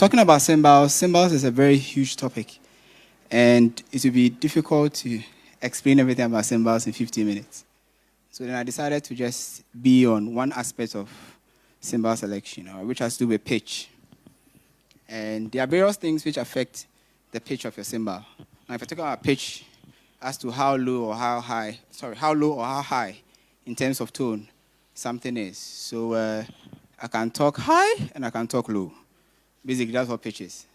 talking about cymbals, cymbals is a very huge topic, and it will be difficult to explain everything about cymbals in 15 minutes. So then I decided to just be on one aspect of cymbal selection, which has to do with pitch. And there are various things which affect the pitch of your cymbal. Now, if I talk about pitch as to how low or how high, in terms of tone something is. So I can talk high and I can talk low. Basically, that's what pitch is.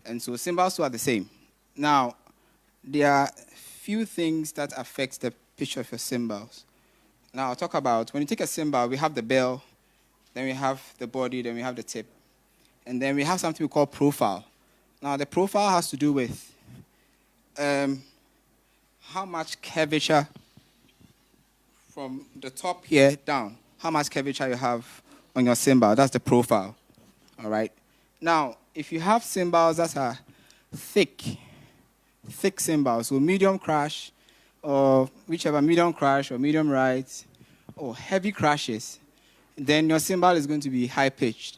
And so cymbals too are the same. Now, there are few things that affect the pitch of your cymbals. Now, I'll talk about, when you take a cymbal, we have the bell, then we have the body, then we have the tip. And then we have something we call profile. Now, the profile has to do with how much curvature from the top here down, how much curvature you have on your cymbal. That's the profile, all right? Now, if you have cymbals that are thick cymbals, so medium crash, or whichever, medium crash or medium right, or heavy crashes, then your cymbal is going to be high-pitched.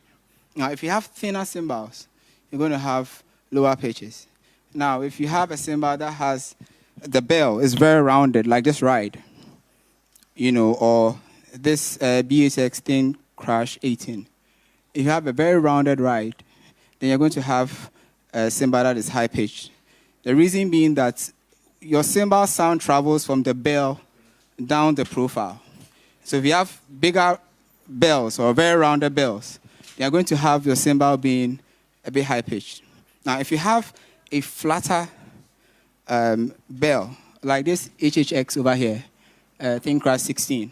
Now, if you have thinner cymbals, you're going to have lower pitches. Now, if you have a cymbal that has the bell is very rounded, like this ride, or this BHX thin crash 18, if you have a very rounded ride, then you're going to have a cymbal that is high-pitched. The reason being that your cymbal sound travels from the bell down the profile. So if you have bigger bells or very rounded bells, you're going to have your cymbal being a bit high-pitched. Now, if you have a flatter bell, like this HHX over here, thin crash 16,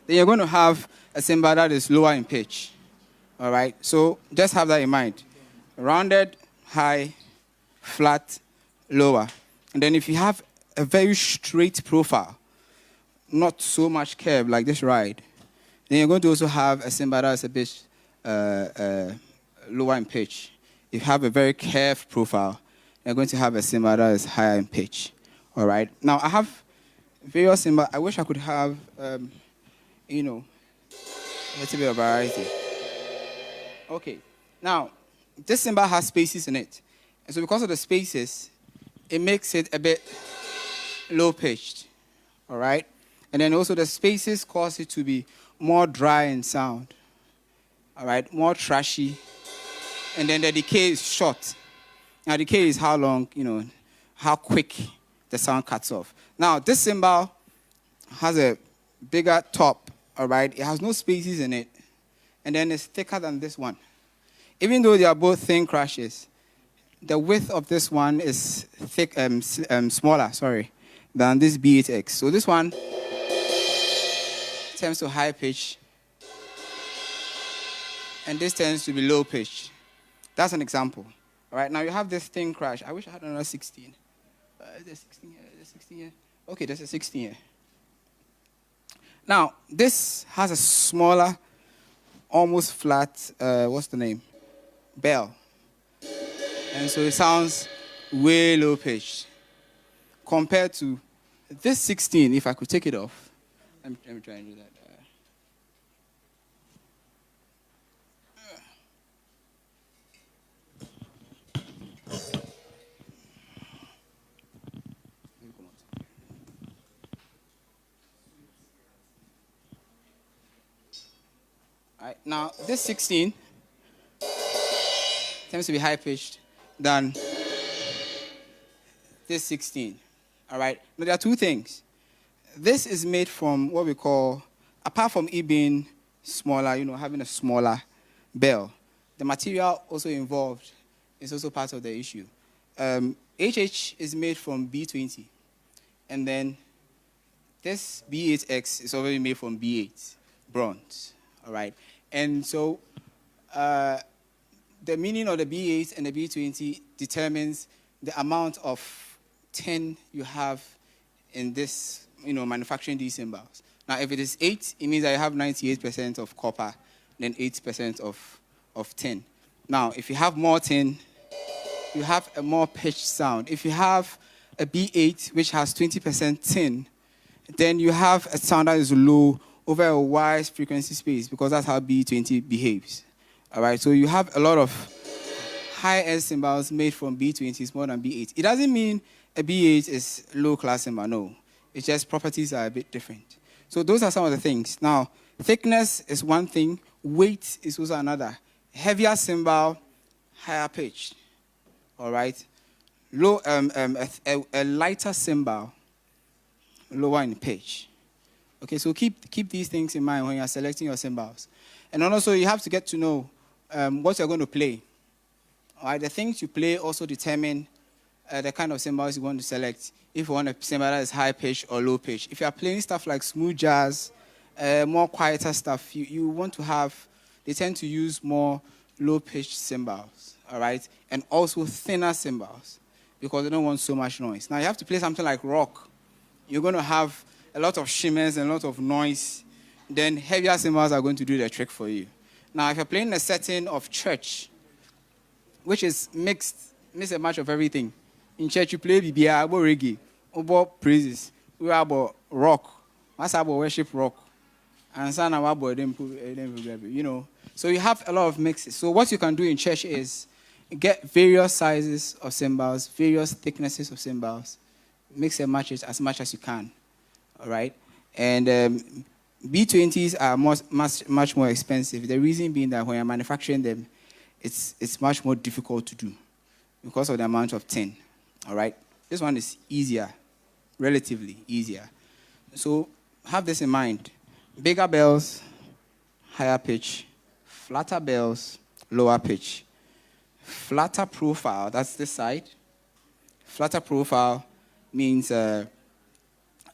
then you're going to have a cymbal that is lower in pitch. All right? So just have that in mind. Rounded, high, flat, lower. And then if you have a very straight profile, not so much curve like this ride, then you're going to also have a cymbal that is a bit lower in pitch. If you have a very curved profile, you're going to have a cymbal that is higher in pitch. All right? Now, I have various cymbals. I wish I could have, a little bit of variety. Okay. Now, this cymbal has spaces in it. And so because of the spaces, it makes it a bit low-pitched. All right? And then also the spaces cause it to be more dry in sound. All right? More trashy. And then the decay is short. Now, decay is how long, how quick the sound cuts off. Now, this cymbal has a bigger top, all right? It has no spaces in it. And then it's thicker than this one. Even though they are both thin crashes, the width of this one is smaller, than this B8X. So this one tends to high pitch, and this tends to be low pitch. That's an example. All right, now you have this thin crash. I wish I had another 16. Is there 16 here? Is there 16 here? Okay, there's a 16 here. Now, this has a smaller, almost flat, what's the name? Bell. And so it sounds way low pitched. Compared to this 16, if I could take it off. Let me try and do that. All right, now, this 16 tends to be high-pitched than this 16. All right? Now, there are two things. This is made from what we call, apart from it being smaller, having a smaller bell, the material also involved is also part of the issue. HH is made from B20. And then this B8X is already made from B8, bronze. All right? And so the meaning of the B8 and the B20 determines the amount of tin you have in this, manufacturing these cymbals. Now, if it is 8, it means that you have 98% of copper, then 8% of tin. Now, if you have more tin, you have a more pitched sound. If you have a B8, which has 20% tin, then you have a sound that is low over a wide frequency space, because that's how B20 behaves. All right, so you have a lot of high-end cymbals made from B20 is more than B8. It doesn't mean a B8 is low-class cymbal, no. It's just properties are a bit different. So those are some of the things. Now, thickness is one thing. Weight is also another. Heavier cymbal, higher pitch. All right? A lighter cymbal, lower in pitch. Okay, so keep these things in mind when you're selecting your cymbals. And also, you have to get to know what you're going to play. All right, the things you play also determine the kind of cymbals you want to select. If you want a cymbal that is high pitch or low pitch. If you're playing stuff like smooth jazz, more quieter stuff, you want to have, they tend to use more low-pitched cymbals, all right? And also thinner cymbals because they don't want so much noise. Now, you have to play something like rock. You're going to have a lot of shimmers and a lot of noise. Then heavier cymbals are going to do the trick for you. Now, if you're playing in a setting of church, which is mix and match of everything. In church, you play BBA, about reggae, about praises, we are about rock, what's about worship rock, and some about them, you know. So you have a lot of mixes. So what you can do in church is get various sizes of cymbals, various thicknesses of cymbals, mix and match it as much as you can, all right? And B20s are much more expensive. The reason being that when you're manufacturing them, it's much more difficult to do because of the amount of tin, all right? This one is easier, relatively easier. So have this in mind. Bigger bells, higher pitch. Flatter bells, lower pitch. Flatter profile, that's this side. Flatter profile means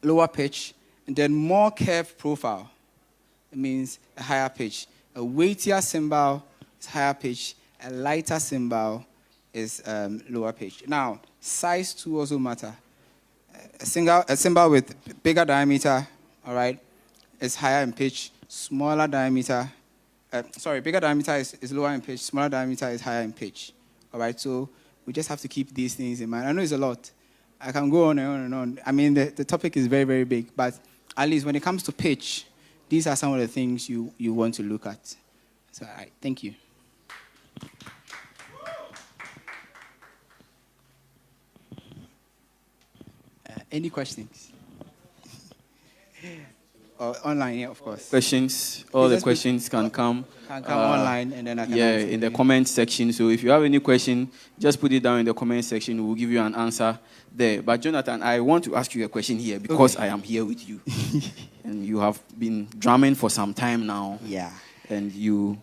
lower pitch. And then more curved profile, it means a higher pitch. A weightier cymbal is higher pitch. A lighter cymbal is lower pitch. Now, size too also matter. A cymbal with bigger diameter, all right, is higher in pitch. Smaller diameter, bigger diameter is lower in pitch. Smaller diameter is higher in pitch. All right, so we just have to keep these things in mind. I know it's a lot. I can go on and on and on. I mean, the topic is very, very big, but at least when it comes to pitch, these are some of the things you want to look at. So, all right, thank you. Any questions? Online, yeah, of course. Questions, all the questions can come. Can come online, and then I can answer in the comment section. So if you have any question, just put it down in the comment section. We'll give you an answer there. But Jonathan, I want to ask you a question here because I am here with you. And you have been drumming for some time now. Yeah. And you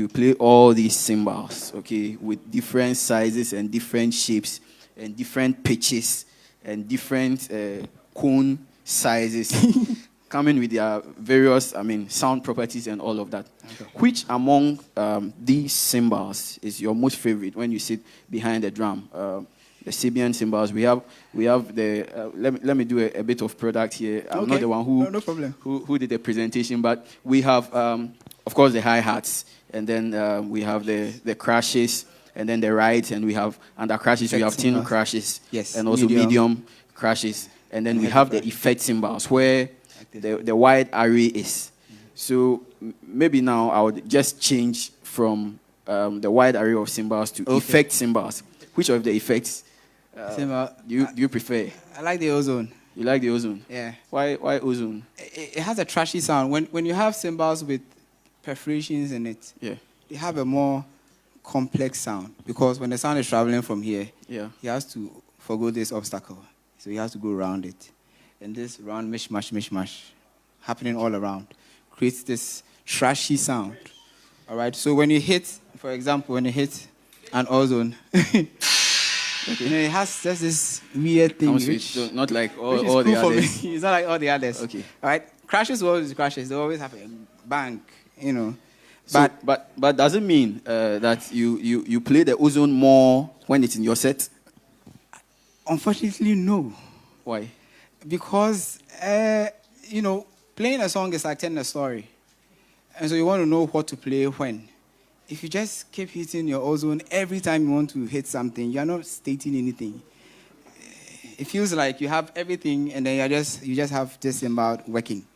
play all these cymbals, okay, with different sizes and different shapes and different pitches and different cone sizes. Coming with their various, sound properties and all of that. Okay. Which among these cymbals is your most favorite when you sit behind the drum? The Sabian cymbals. We have the. Let me do a bit of product here. I'm not the one who did the presentation, but we have, of course, the hi hats, and then we have the crashes, and then the rides, and we have under crashes we have thin crashes, yes, and also medium crashes, and then we have the effect cymbals where the wide array is. So maybe now I would just change from the wide array of cymbals to effect cymbals. Which of the effects do you prefer? I like the ozone. You like the ozone? Yeah. Why ozone? It has a trashy sound. When you have cymbals with perforations in it, they have a more complex sound because when the sound is traveling from here, he has to forgo this obstacle. So he has to go around it. And this round mishmash happening all around creates this trashy sound. All right? So when you hit, for example, when you hit an ozone, it has just this weird thing. So not like all cool the others. It's not like all the others. Okay. All right? Crashes will always crashes. They always have a bang, So, but does it mean that you play the ozone more when it's in your set? Unfortunately, no. Why? Because, playing a song is like telling a story. And so you want to know what to play when. If you just keep hitting your ozone every time you want to hit something, you're not stating anything. It feels like you have everything and then you just have this cymbal working.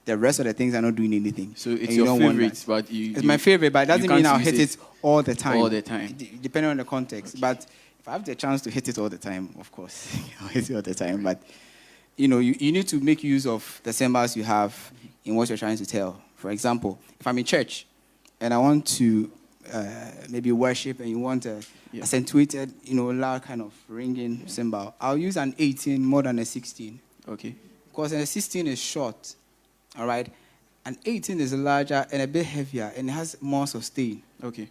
the rest of the things are not doing anything. So it's And you your don't want favorite, that. but you. It's my favorite, but it doesn't mean can't I'll use hit it all the time. All the time. Depending on the context. But if I have the chance to hit it all the time, of course, I'll hit it all the time. But, you need to make use of the symbols you have in what you're trying to tell. For example, if I'm in church and I want to maybe worship and you want a accentuated, loud kind of ringing cymbal, I'll use an 18 more than a 16. Okay. Because a 16 is short, all right? An 18 is larger and a bit heavier and it has more sustain. Okay.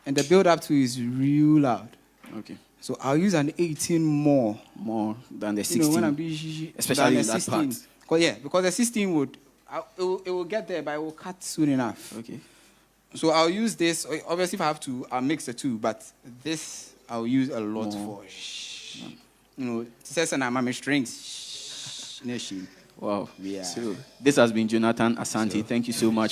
And the build-up to is real loud. Okay. So I'll use an 18 more. More than the 16. When I'm doing especially in that 16. part. Because the 16 it will get there, but it will cut soon enough. Okay. So I'll use this. Obviously, if I have to, I'll mix the two. But this, I'll use a lot for. Says and I'm strings. Wow. Yeah. So this has been Jonathan Asante. Thank you so much